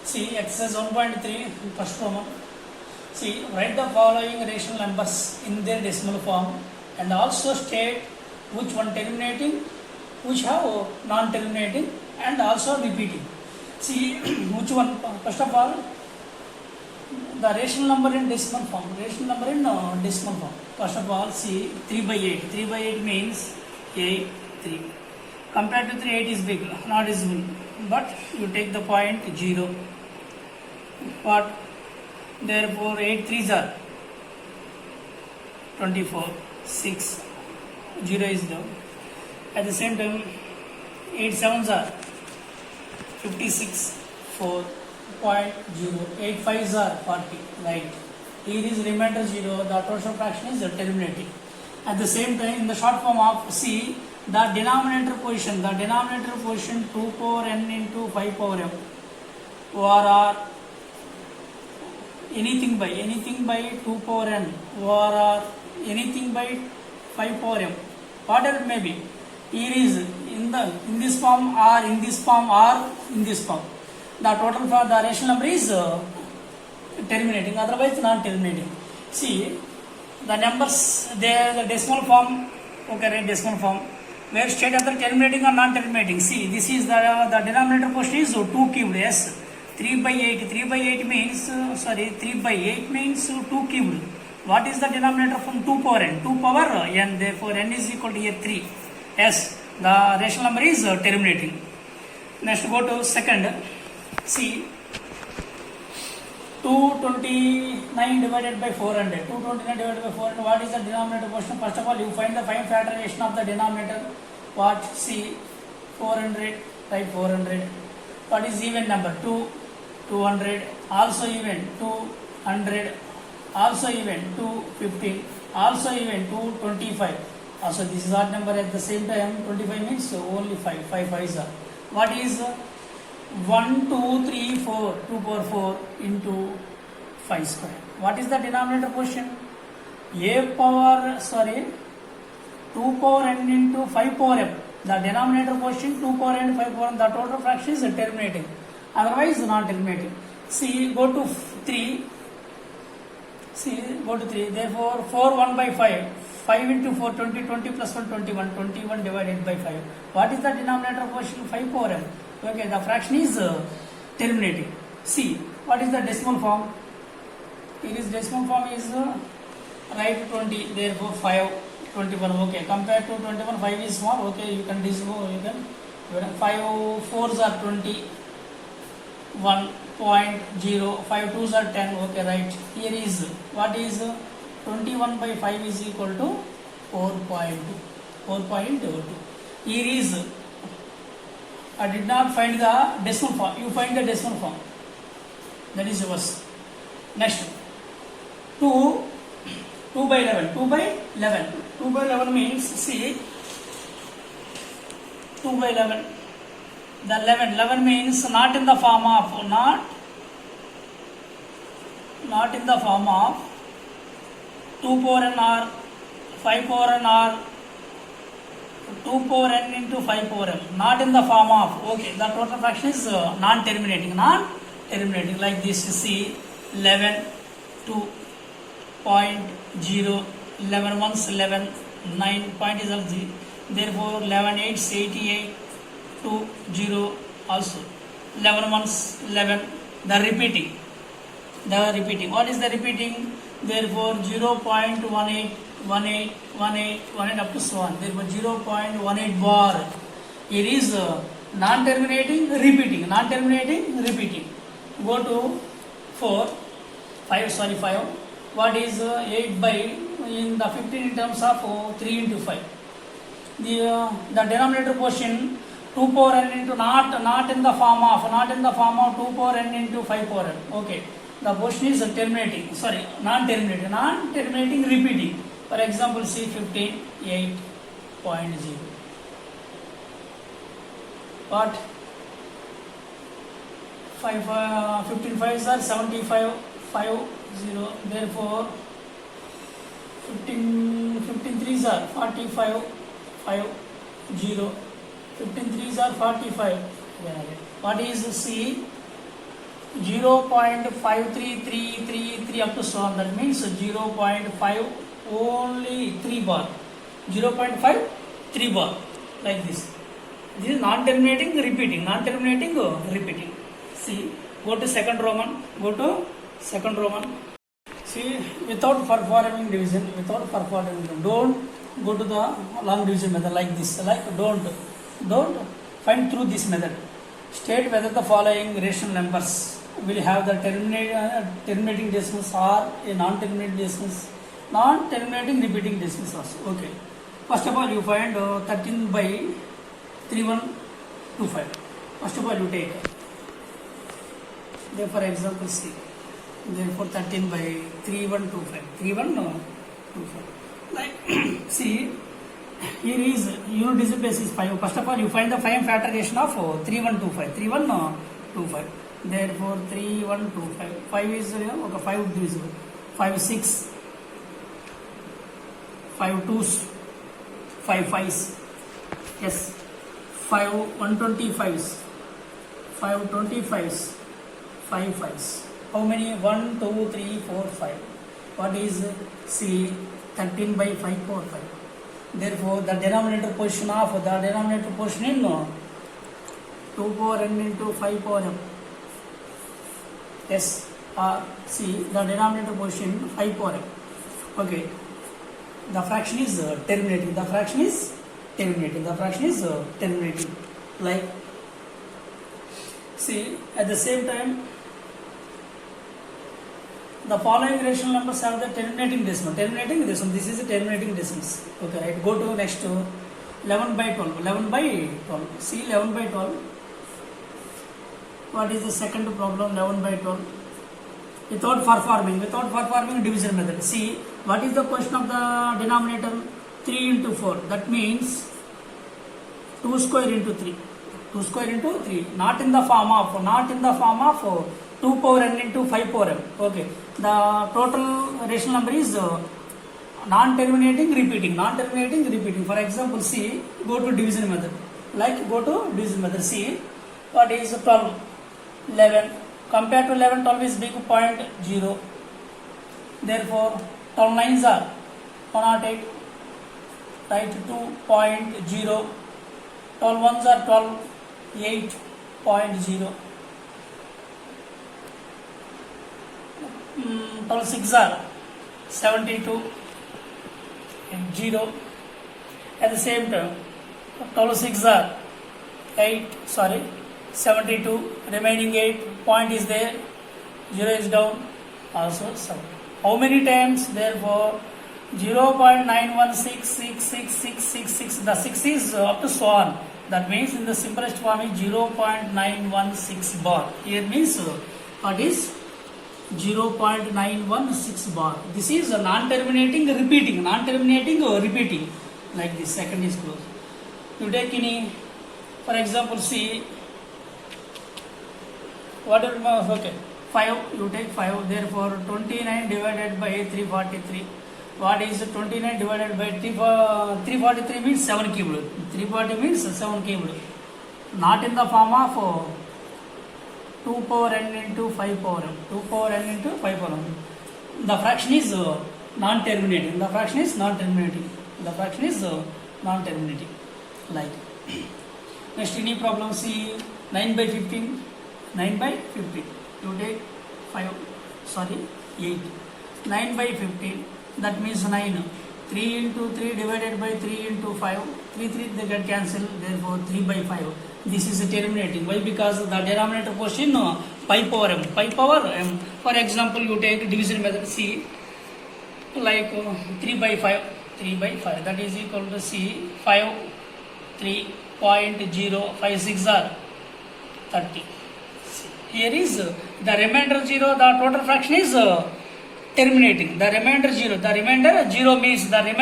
See exercise 1.3 first Roman. See, write the following rational numbers in their decimal form and also state which one terminating, which have non-terminating and also repeating. See which one, first of all, the rational number in decimal form. Rational number in decimal form. First of all, see 3 by 8. 3 by 8 means 8, 3. Compared to 3, 8 is big, not visible. But you take the point 0. What? Therefore, 8 3s are 24, 6, 0 is down. At the same time, 8 7s are 56, 4.0. 8 5s are 40, right? Here is remainder 0, the total fraction is terminating. At the same time, in the short form of C, the denominator position 2 power n into 5 power m, or anything by 2 power n, or anything by 5 power m, whatever it may be. Here is in this form or in this form or in this form. The total for the rational number is terminating, otherwise non-terminating. See the numbers, they are the decimal form. Okay, right, decimal form. Where state other terminating or non-terminating. See, this is the denominator portion is 2 cubed. Yes, 3 by 8. 3 by 8 means 3 by 8 means 2 cubed. What is the denominator from 2 power n? 2 power n. Therefore, n is equal to here 3. Yes, the rational number is terminating. Next, go to second. See, 229 divided by 400. 229 divided by 400. What is the denominator portion? First of all, you find the prime factorization of the denominator. What? See, 400 by 400. What is even number? 2, 200. Also even 200. Also even 215. Also even 225. Also this is odd number at the same time. 25 means only 5. 5 5s are. What is 1, 2, 3, 4, 2 power 4 into 5 square. What is the denominator portion? 2 power n into 5 power m. The denominator portion 2 power n, 5 power m. The total fraction is terminating. Otherwise not terminating. See, go to 3. See, go to 3. Therefore, 4 1 by 5. 5 into 4, 20, 20 plus 1, 21. 21 divided by 5. What is the denominator portion? 5 power m. Okay, the fraction is terminating. See, what is the decimal form? Here is decimal form is right 20. Therefore, 5, 21. Okay, compared to 21, 5 is small. Okay, you can dissolve. You can 5 4s are 20. 1.0. 5 2s are 10. Okay, right. Here is what is 21 by 5 is equal to 4.2. 4.2. Here is I did not find the decimal form. You find the decimal form. That is yours. Next, 2 by 11. 2 by 11. 2 by 11 means, see, 2 by 11. The 11 means not in the form of, not in the form of 2 power n or 5 power n or 2 power n into 5 power m. Not in the form of, okay, the total fraction is non-terminating. Non-terminating like this. See, 11, 2.0, 11 ones, 11, 9, point is 0. Therefore, 11 8s, 88, 2, 0 also. 11 ones, 11. The repeating. What is the repeating? Therefore, 0.18, 18, 18 up to so on. Therefore, 0.18 bar. It is non-terminating, repeating. Non-terminating, repeating. Go to 5. What is 8 by, in the 15 in terms of 3 into 5. The denominator portion 2 power n into not in the form of 2 power n into 5 power n. Okay. The portion is terminating. Non-terminating, repeating. For example, see 15, 8.0. What? 15 5s are 75, 5, 0. Therefore, 15 3s are 45, 5, 0. 15 3s are 45. What is C? 0.53333 up to so on. That means 0.5 only 3 bar. 0.5 3 bar like this. This is non-terminating repeating. Non-terminating repeating. See, go to second Roman. Go to second Roman. See, without performing division, don't go to the long division method like this. Like don't find through this method. State whether the following rational numbers will have the terminating decimals or a non-terminating decimals, non-terminating repeating decimals also. Okay. First of all, you find 13 by 3125. First of all, you take. There, for example, C. Therefore, 13 by 3125. 3125. Like, see, here is unit digit base is 5. First of all, you find the 5 factorization of 3125. 3125. Therefore, 3125. 5 is okay, 5 divisible. 5 6. 5 2s. 5 5s. Yes. 5 125s. 5 25s. 5 5s. How many? 1 2 3 4 5. What is C? 13 by 5 4 5. Therefore, the denominator portion in 2 power n into 5 power m. Yes. See, the denominator portion 5 power m. Okay. The fraction is terminating. The fraction is terminating. Like, see, at the same time, the following rational numbers have the terminating decimal. This is the terminating decimals. Okay, right. Go to next to 11 by 12. 11 by 12. See, 11 by 12. What is the second problem? 11 by 12. Without performing division method. See, what is the question of the denominator? 3 into 4. That means 2 square into 3. 2 square into 3. Not in the form of 2 power n into 5 power m. Okay. The total rational number is non-terminating repeating. For example, see, go to division method. See, what is 12? 11. Compared to 11, 12 is big, 0.0. Therefore, 12 nines are 108. Right, 2.0. 12 ones are 12. 8.0. 12 6 are 72. 0. At the same time, 12 6 are 72. Remaining 8 point is there. 0 is down. Also 7. How many times? Therefore, 0.91666666. The 6 is up to so on. That means in the simplest form is 0.916 bar. Here means what is 0.916 bar. This is a non-terminating repeating. Like this. Second is closed. You take any, for example, see, whatever, okay, 5, you take 5, therefore 29 divided by 343. What is 29 divided by 343 means 7 cubed. 340 means 7 cubed. Not in the form of 2 power n into 5 power m. 2 power n into 5 power m. The fraction is non-terminating. Like, next any problem, see, 9 by 15. 9 by 15. You take 8. 9 by 15. That means 9. 3 into 3 divided by 3 into 5. 3 they get cancelled. Therefore, 3 by 5. This is terminating. Why? Because the denominator portion 5 power m. 5 power m. For example, you take division method. See, like 3 by 5. 3 by 5. That is equal to C. 5. 3.056 are 30. Here is the remainder 0. The total fraction is terminating. The remainder 0 means 3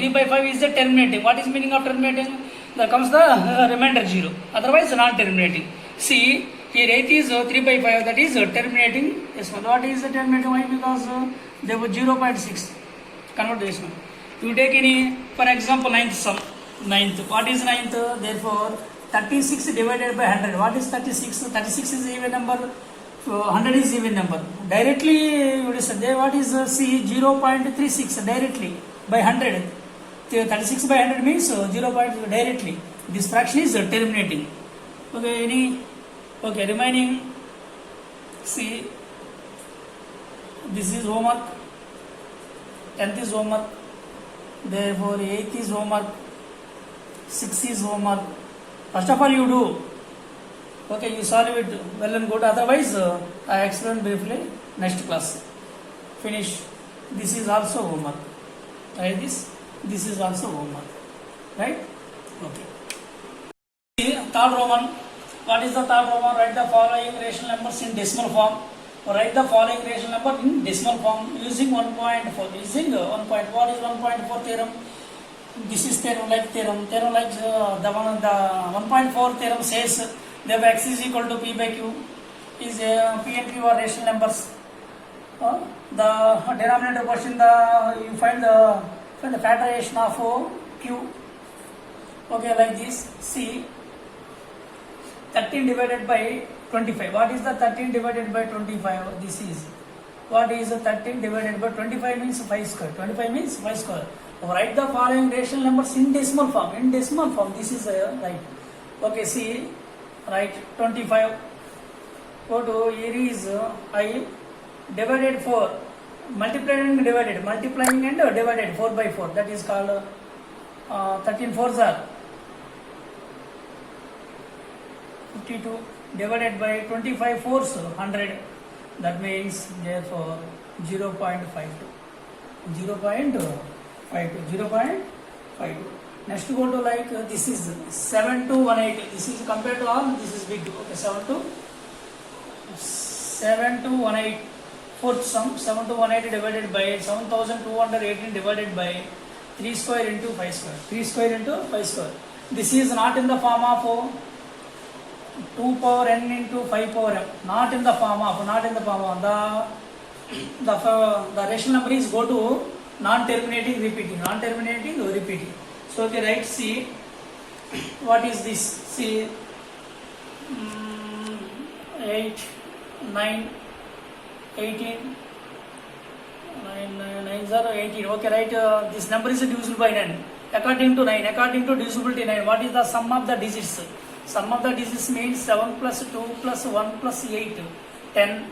by 5 is the terminating. What is meaning of terminating? There comes the remainder 0. Otherwise, non-terminating. See, here 8 is 3 by 5. That is terminating. This one. What is the terminating? Why? Because there was 0.6. Convert this one. You take any, for example, ninth sum. What is ninth? Therefore, 36 divided by 100. What is 36? 36 is even number. 100 is even number. Directly, you will say, what is C? 0.36 directly by 100. 36 by 100 means 0. Directly. This fraction is terminating. Okay, remaining C. This is homework. 10th is homework. Therefore, 8th is homework. 6th is homework. First of all, you do. Okay, you solve it well and good. Otherwise, I explain briefly next class. Finish. This is also homework. Right? This is also homework. Right? Okay. Third Roman. What is the third Roman? Write the following rational numbers in decimal form. Write the following rational number in decimal form using 1.4. Using 1. What is 1.4 theorem? This is theorem-like theorem. Theorem-like the 1.4 theorem says the x is equal to p by q. Is p and q are rational numbers. The denominator question, you find the factorization of q. Okay, like this. See, 13 divided by 25. What is the 13 divided by 25? This is. What is 13 divided by 25 means 5 square. 25 means 5 square. Write the following rational numbers in decimal form. In decimal form, this is right. Okay, see, write 25. Go to here is I divided 4. Multiplying and divided. Multiplying and divided 4 by 4. That is called 13 4s are 52 divided by 25 4s 100. That means therefore 0.52. 0.52. Next go to like this is 7 to 180. This is compared to all, this is big. Okay, 7 to 180. Fourth sum, 7 to 180 divided by 7218 divided by 3 square into 5 square. 3 square into 5 square. This is not in the form of 2 power n into 5 power m. Not in the form of the rational number is go to non-terminating repeating. So okay, right, see, what is this? See, 8, 9, 18, 9, 9, 0, 18. Okay, right, this number is divisible by 9. According to divisibility 9, what is the sum of the digits? Sum of the digits means 7 plus 2 plus 1 plus 8, 10,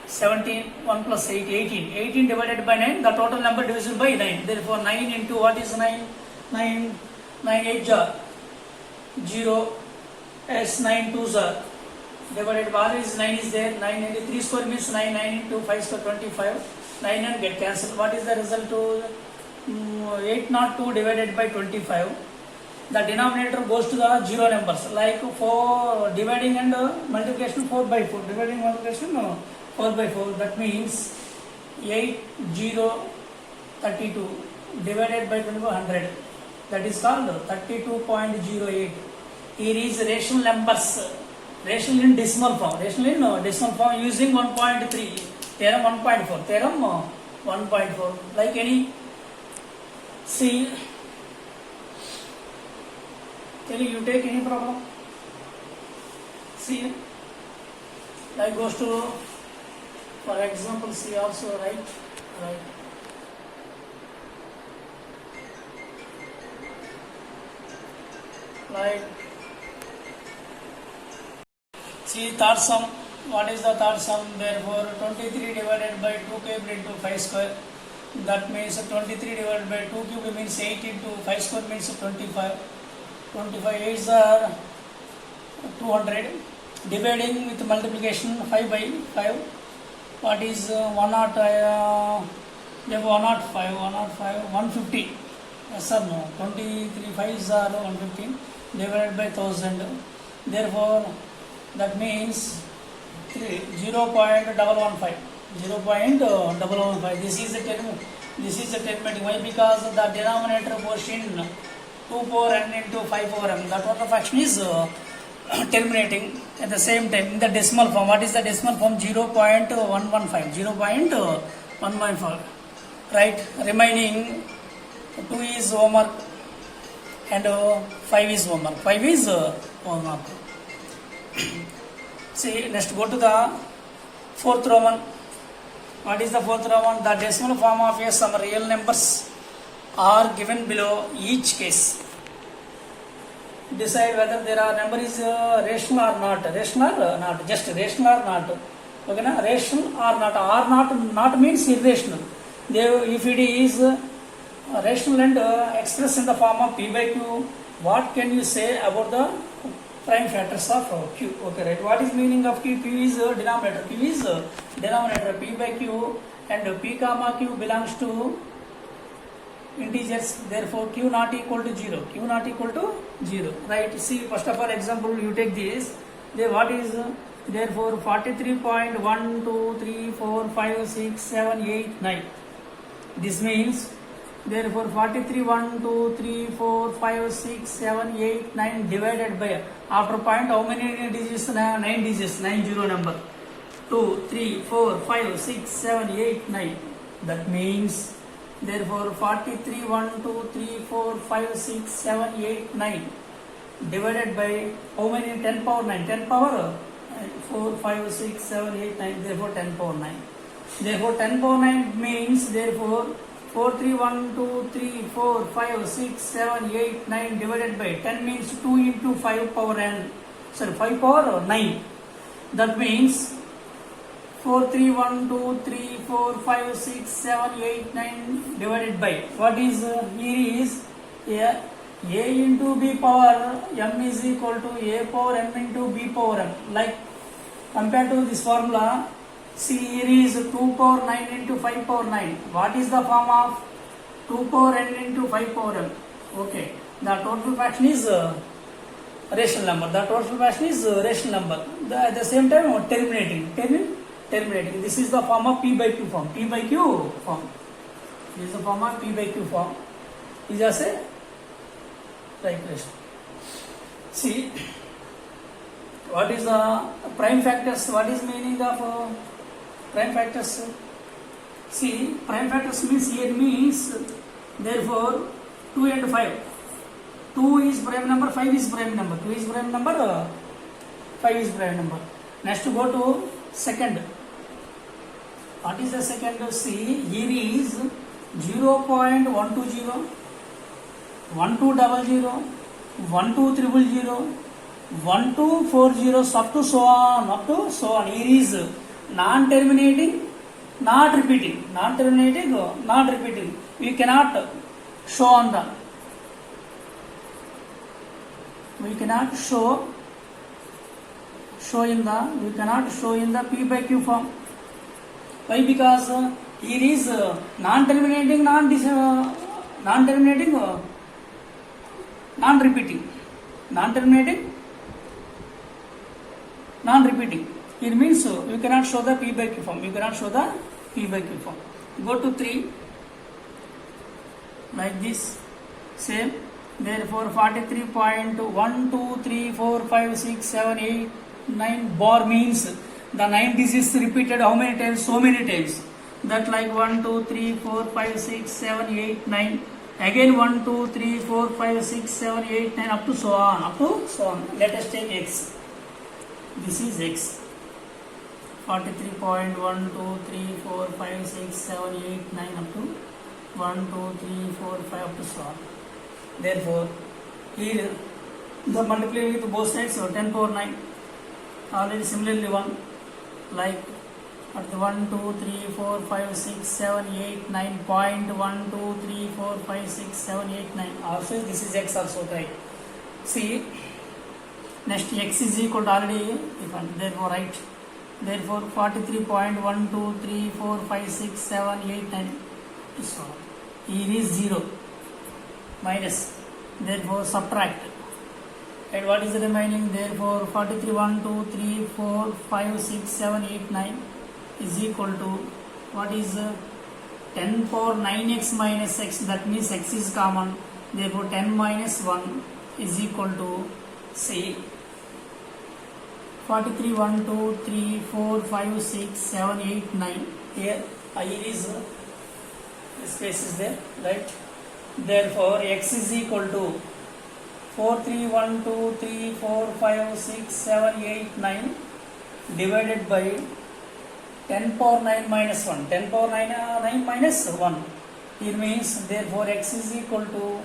17, 1 plus 8, 18. 18 divided by 9, the total number divisible by 9. Therefore, 9 into what is 9? 9 8 jar 0, s 9 2 jar. Divided by always 9 is there. 9 into 3 square means 9, 9 into 5 square 25. 9 and get cancelled. What is the result to 802 divided by 25? The denominator goes to the 0 numbers. Like 4 dividing and multiplication 4 by 4. Dividing multiplication 4 by 4. That means 8 0 32 divided by 100. That is called 32.08. Here is rational numbers. Rational in decimal form. Using 1.3. Theorem 1.4. Theorem 1.4. Like any. See. Can you take any problem? See. Like goes to, for example, see also, right? Like, see third sum. What is the third sum? Therefore, 23 divided by 2 cubed into 5 square. That means 23 divided by 2 cubed means 8 into 5 square means 25. 25 8s are 200. Dividing with multiplication 5 by 5. What is 105, 150. Yes or no? 23 5s are 150 divided by 1000. Therefore, that means 0.115. 0.115. This is the terminating. Why? Because the denominator portion 2 power n into 5 power m. The total fraction is terminating at the same time in the decimal form. What is the decimal form? 0.115. 0.115. Right? Remaining 2 is homework and 5 is homework. 5 is homework. See, next go to the fourth Roman. What is the fourth Roman? The decimal form of some real numbers are given below. Each case, decide whether there are number is rational or not. Rational or not? Just rational or not? Okay, na? Rational or not? Or not means irrational. If it is rational and expressed in the form of p by q, what can you say about the prime factors of q? Okay, right. What is meaning of q? Q is denominator. Q is denominator. P by q and p comma q belongs to integers. Therefore, q not equal to 0. Q not equal to 0. Right. See, first of all, example you take this. Then what is therefore 43.1, 2, 3, 4, 5, 6, 7, 8, 9. This means therefore 43 1 2 3 4 5 6 7 8 9 divided by after point how many digits? 9 digits, 90 number. 2 3 4 5 6 7 8 9. That means therefore 43 1 2 3 4 5 6 7 8 9 divided by how many? 10 power 9. 10 power 4 5 6 7 8 9. Therefore 10 power 9. Therefore 10 power 9 means therefore 4 3 1 2 3 4 5 6 7 8 9 divided by 10 means 2 into 5 power n. Sorry, 5 power 9. That means 4 3 1 2 3 4 5 6 7 8 9 divided by what is here is a into b power m is equal to a power m into b power m. Like compared to this formula, see, here is 2 power 9 into 5 power 9. What is the form of 2 power n into 5 power m? Okay. The total fraction is rational number. The total fraction is rational number. At the same time, terminating. This is the form of p by q form. P by q form. This is the form of p by q form. Is just a right question. See, what is the prime factors? What is meaning of prime factors? See, prime factors means here means therefore 2 and 5. 2 is prime number, 5 is prime number. 2 is prime number, 5 is prime number. Next go to second. What is the second? See, here is 0.120, 1200, 12300, 1240 up to so on. Here is non-terminating, not repeating. Non-terminating, not repeating. We cannot show on the. We cannot show in the p by q form. Why? Because here is non-terminating, non-terminating, non-repeating. Non-terminating, non-repeating. It means you cannot show the p by q form. You cannot show the p by q form. Go to 3. Like this. Same. Therefore 43.1 2 3 4 5 6 7 8 9 bar means the 9 digits repeated how many times? So many times. That like 1 2 3 4 5 6 7 8 9. Again 1 2 3 4 5 6 7 8 9 up to so on. Let us take x. This is x. 43.1 2 3 4 5 6 7 8 9 up to 1 2 3 4 5 up to so on. Therefore, here the multiply with both sides, so 10 power 9. Already similarly 1, like at the 1 2 3 4 5 6 7 8 9 point 1 2 3 4 5 6 7 8 9. Also this is x also, right? See, next x is equal to already different. Therefore write. Therefore 43.1 2 3 4 5 6 7 8 9. So here is 0 minus. Therefore subtract. And what is the remaining? Therefore 43 1 2 3 4 5 6 7 8 9 is equal to what is 10 power 9x minus x. That means x is common. Therefore 10 minus 1 is equal to say 43 1 2 3 4 5 6 7 8 9. Here is space is there, right? Therefore x is equal to 4 3 1 2 3 4 5 6 7 8 9 divided by 10 power 9 minus 1. 10 power 9 minus 1. It means therefore x is equal to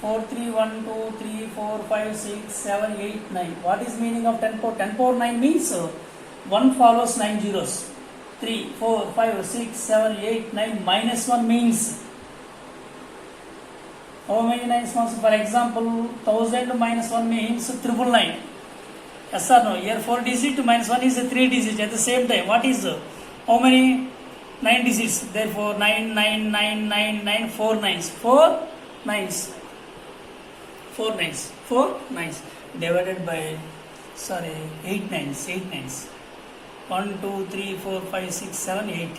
4, 3, 1, 2, 3, 4, 5, 6, 7, 8, 9. What is meaning of 10 power? 10 power 9 means 1 follows 9 zeros. 3, 4, 5, 6, 7, 8, 9 minus 1 means how many 9s? For example, 1000 minus 1 means 999. Yes or no? Here 4 digit minus 1 is a 3 digit at the same time. What is how many 9 digits? Therefore 9, 9, 9, 9, 9, 4 nines. 4 nines. 4 nines. 4 nines divided by 8 nines. 8 nines. 1, 2, 3, 4, 5, 6, 7, 8.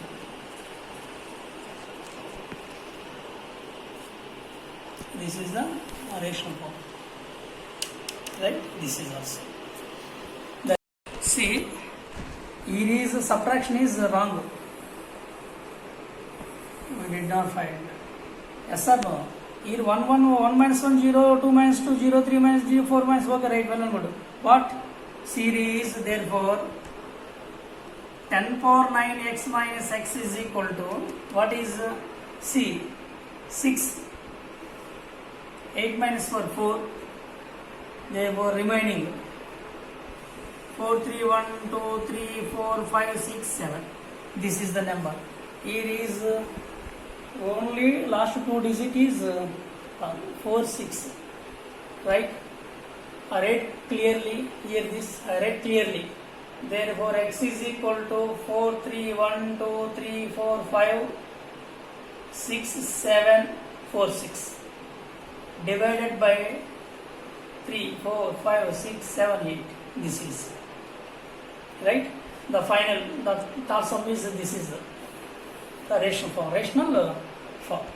This is the rational form. Right? This is also. See, here is subtraction is wrong. We did not find. Yes or no? Here 1, 1, 1 minus 1, 0, 2 minus 2, 0, 3 minus 0, 4 minus, okay, right, well and good. What? Series, therefore, 10 power 9x minus x is equal to, what is C? 6. 8 minus 4, 4. Therefore, remaining 4, 3, 1, 2, 3, 4, 5, 6, 7. This is the number. Here is only last 2 digit is 4, 6. Right? I read clearly. Here this I read clearly. Therefore, x is equal to 4, 3, 1, 2, 3, 4, 5, 6, 7, 4, 6. Divided by 3, 4, 5, 6, 7, 8. This is right. The final, the sum is this is the rational form. Rational form.